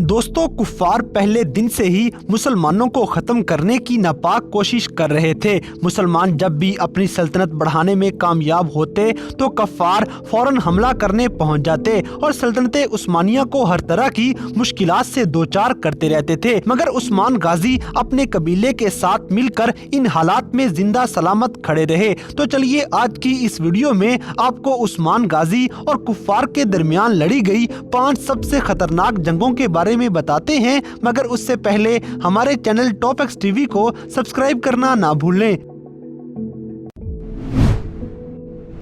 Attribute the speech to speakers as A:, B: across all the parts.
A: दोस्तों, कुफ्फार पहले दिन से ही मुसलमानों को खत्म करने की नापाक कोशिश कर रहे थे। मुसलमान जब भी अपनी सल्तनत बढ़ाने में कामयाब होते तो कफ्फार फौरन हमला करने पहुंच जाते और सल्तनत उस्मानिया को हर तरह की मुश्किलात से दो चार करते रहते थे। मगर उस्मान गाजी अपने कबीले के साथ मिलकर इन हालात में जिंदा सलामत खड़े रहे। तो चलिए आज की इस वीडियो में आपको उस्मान गाजी और कुफ्फार के दरमियान लड़ी गई 5 सबसे खतरनाक जंगों के बारे में बताते हैं। मगर उससे पहले हमारे चैनल टॉप एक्स टीवी को सब्सक्राइब करना ना भूलें।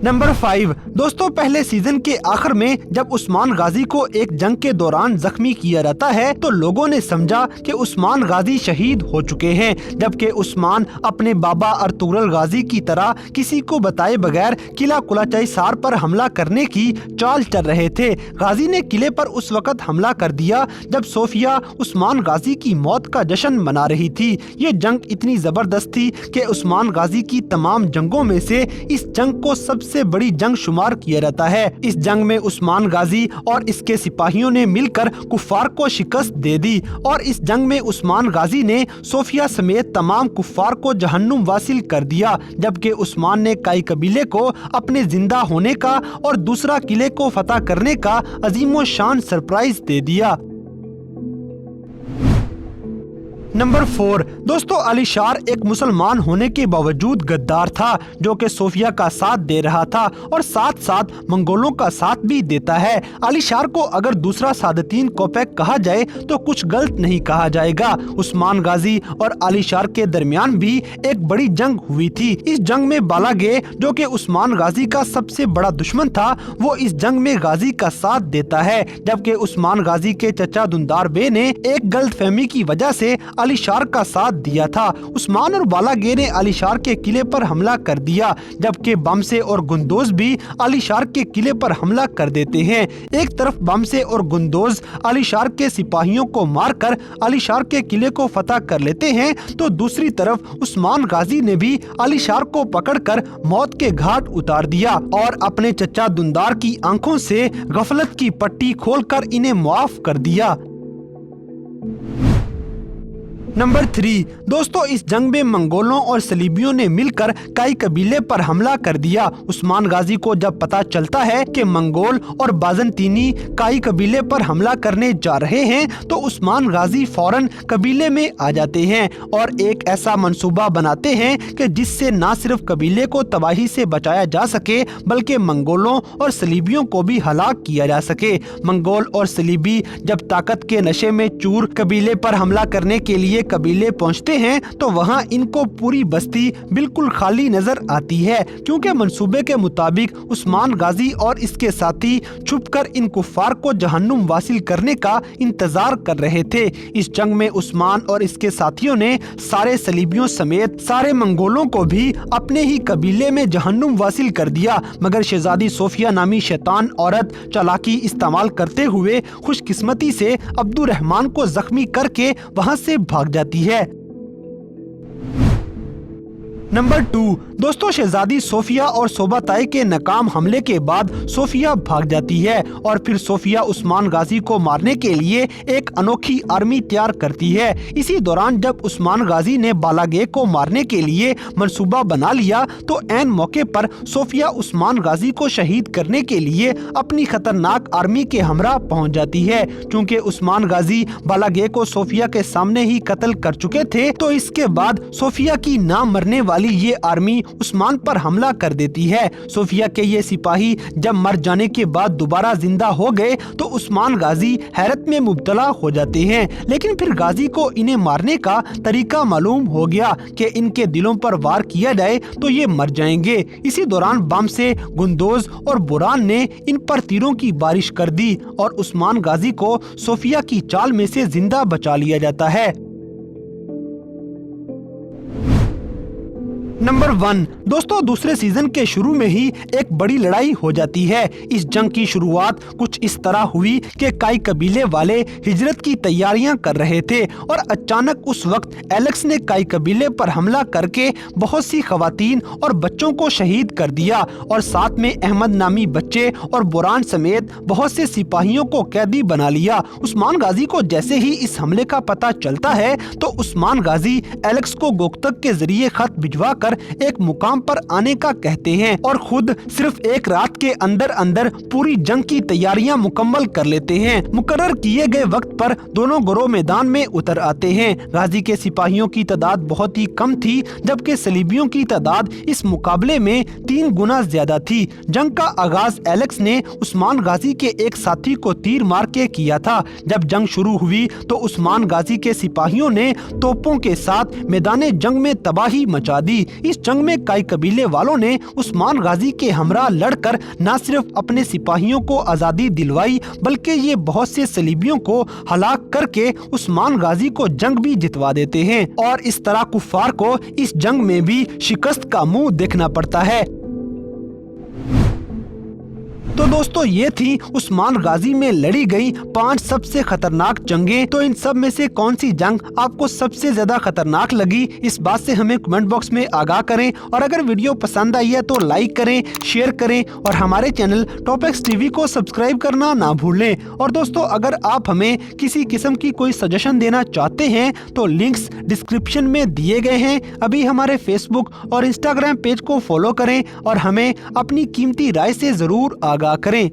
A: नंबर 5। दोस्तों, पहले सीजन के आखिर में जब उस्मान गाजी को एक जंग के दौरान जख्मी किया जाता है तो लोगों ने समझा कि उस्मान गाजी शहीद हो चुके हैं, जबकि उस्मान अपने बाबा अर्तुगरुल गाजी की तरह किसी को बताए बगैर किला कुलाचाई सार पर हमला करने की चाल चल रहे थे। गाजी ने किले पर उस वक्त हमला कर दिया जब सोफिया उस्मान गाजी की मौत का जश्न मना रही थी। ये जंग इतनी जबरदस्त थी कि उस्मान गाजी की तमाम जंगों में से इस जंग को सबसे बड़ी जंग शुमार किया जाता है। इस जंग में उस्मान गाजी और इसके सिपाहियों ने मिलकर कुफ्फार को शिकस्त दे दी और इस जंग में उस्मान गाजी ने सोफिया समेत तमाम कुफ्फार को जहन्नुम वासिल कर दिया, जबकि उस्मान ने कई कबीले को अपने जिंदा होने का और दूसरा किले को फतह करने का अजीमो शान सरप्राइज दे दिया। नंबर 4। दोस्तों, अली शार एक मुसलमान होने के बावजूद गद्दार था, जो कि सोफिया का साथ दे रहा था और साथ साथ मंगोलों का साथ भी देता है। अली शार को अगर दूसरा सादतीन कोपेक कहा जाए तो कुछ गलत नहीं कहा जाएगा। उस्मान गाजी और अली शार के दरमियान भी एक बड़ी जंग हुई थी। इस जंग में बालागे, जो कि उस्मान गाजी का सबसे बड़ा दुश्मन था, वो इस जंग में गाजी का साथ देता है, जबकि उस्मान गाजी के चचा दुंदार बे ने एक गलतफहमी की वजह से अली शार का साथ दिया था। उस्मान और बालागे ने अली शार के किले पर हमला कर दिया, जबकि बमसे और गुंदोज भी अली शार के किले पर हमला कर देते हैं। एक तरफ बमसे और गुंदोज अली शार के सिपाहियों को मारकर अली शार के किले को फतह कर लेते हैं, तो दूसरी तरफ उस्मान गाजी ने भी अली शार को पकड़कर मौत के घाट उतार दिया और अपने चचा दुंदार की आंखों से गफलत की पट्टी खोलकर इन्हें मुआफ कर दिया। नंबर 3। दोस्तों, इस जंग में मंगोलों और सलीबियों ने मिलकर कई कबीले पर हमला कर दिया। उस्मान गाजी को जब पता चलता है कि मंगोल और बाज़ंतीनी कई कबीले पर हमला करने जा रहे हैं तो उस्मान गाजी फौरन कबीले में आ जाते हैं और एक ऐसा मंसूबा बनाते हैं कि जिससे न सिर्फ कबीले को तबाही से बचाया जा सके बल्कि मंगोलों और सलीबियों को भी हलाक किया जा सके। मंगोल और सलीबी जब ताकत के नशे में चूर कबीले पर हमला करने के लिए कबीले पहुंचते हैं तो वहां इनको पूरी बस्ती बिल्कुल खाली नजर आती है, क्योंकि मंसूबे के मुताबिक उस्मान गाजी और इसके साथी छुपकर इन कुफ्फार को जहन्नुम वासिल करने का इंतजार कर रहे थे। इस जंग में उस्मान और इसके साथियों ने सारे सलीबियों समेत सारे मंगोलों को भी अपने ही कबीले में जहन्नुम वासिल कर दिया, मगर शहजादी सोफिया नामी शैतान औरत चालाकी इस्तेमाल करते हुए खुशकिस्मती से अब्दुर्रहमान को जख्मी करके वहां से भाग जाती है। नंबर 2। दोस्तों, शहजादी सोफिया और सोबाताई के नाकाम हमले के बाद सोफिया भाग जाती है और फिर सोफिया उस्मान गाजी को मारने के लिए एक अनोखी आर्मी तैयार करती है। इसी दौरान जब उस्मान गाजी ने बालागे को मारने के लिए मंसूबा बना लिया तो ऐन मौके पर सोफिया उस्मान गाजी को शहीद करने के लिए अपनी खतरनाक आर्मी के हमरा पहुंच जाती है। चूँकि उस्मान गाजी बालागे को सोफिया के सामने ही कत्ल कर चुके थे तो इसके बाद सोफिया की ना मरने वाली ये आर्मी उस्मान पर हमला कर देती है। सोफिया के ये सिपाही जब मर जाने के बाद दोबारा जिंदा हो गए तो उस्मान गाजी हैरत में मुब्तला हो जाते हैं, लेकिन फिर गाजी को इन्हें मारने का तरीका मालूम हो गया कि इनके दिलों पर वार किया जाए तो ये मर जाएंगे। इसी दौरान बम से गुंदोज और बुरान ने इन पर तीरों की बारिश कर दी और उस्मान गाजी को सोफिया की चाल में से जिंदा बचा लिया जाता है। नंबर 1, दोस्तों दूसरे सीजन के शुरू में ही एक बड़ी लड़ाई हो जाती है। इस जंग की शुरुआत कुछ इस तरह हुई कि काई कबीले वाले हिजरत की तैयारियां कर रहे थे और अचानक उस वक्त एलेक्स ने काई कबीले पर हमला करके बहुत सी खवातीन और बच्चों को शहीद कर दिया और साथ में अहमद नामी बच्चे और बुरान समेत बहुत से सिपाहियों को कैदी बना लिया। उस्मान गाजी को जैसे ही इस हमले का पता चलता है तो उस्मान गाजी एलेक्स को गोख्तक के जरिए खत भिजवा कर एक मुकाम पर आने का कहते हैं और खुद सिर्फ एक रात के अंदर अंदर पूरी जंग की तैयारियां मुकम्मल कर लेते हैं। मुकर्रर किए गए वक्त पर दोनों गिरोह मैदान में उतर आते हैं। गाजी के सिपाहियों की तादाद बहुत ही कम थी, जबकि सलीबियों की तादाद इस मुकाबले में 3 गुना ज्यादा थी। जंग का आगाज एलेक्स ने उस्मान गाजी के एक साथी को तीर मार के किया था। जब जंग शुरू हुई तो उस्मान गाजी के सिपाहियों ने तोपों के साथ मैदान जंग में तबाही मचा दी। इस जंग में काई कबीले वालों ने उस्मान गाजी के हमरा लड़कर न सिर्फ अपने सिपाहियों को आजादी दिलवाई बल्कि ये बहुत से सलीबियों को हलाक करके उस्मान गाजी को जंग भी जितवा देते हैं और इस तरह कुफार को इस जंग में भी शिकस्त का मुंह देखना पड़ता है। तो दोस्तों ये थी उस्मान गाजी में लड़ी गई 5 सबसे खतरनाक जंगें। तो इन सब में से कौन सी जंग आपको सबसे ज्यादा खतरनाक लगी, इस बात से हमें कमेंट बॉक्स में आगाह करें और अगर वीडियो पसंद आई है तो लाइक करें, शेयर करें और हमारे चैनल टॉपिक्स टीवी को सब्सक्राइब करना ना भूलें। और दोस्तों अगर आप हमें किसी किस्म की कोई सजेशन देना चाहते हैं तो लिंक्स डिस्क्रिप्शन में दिए गए हैं। अभी हमारे फेसबुक और इंस्टाग्राम पेज को फॉलो करें और हमें अपनी कीमती राय से जरूर आगाह करें।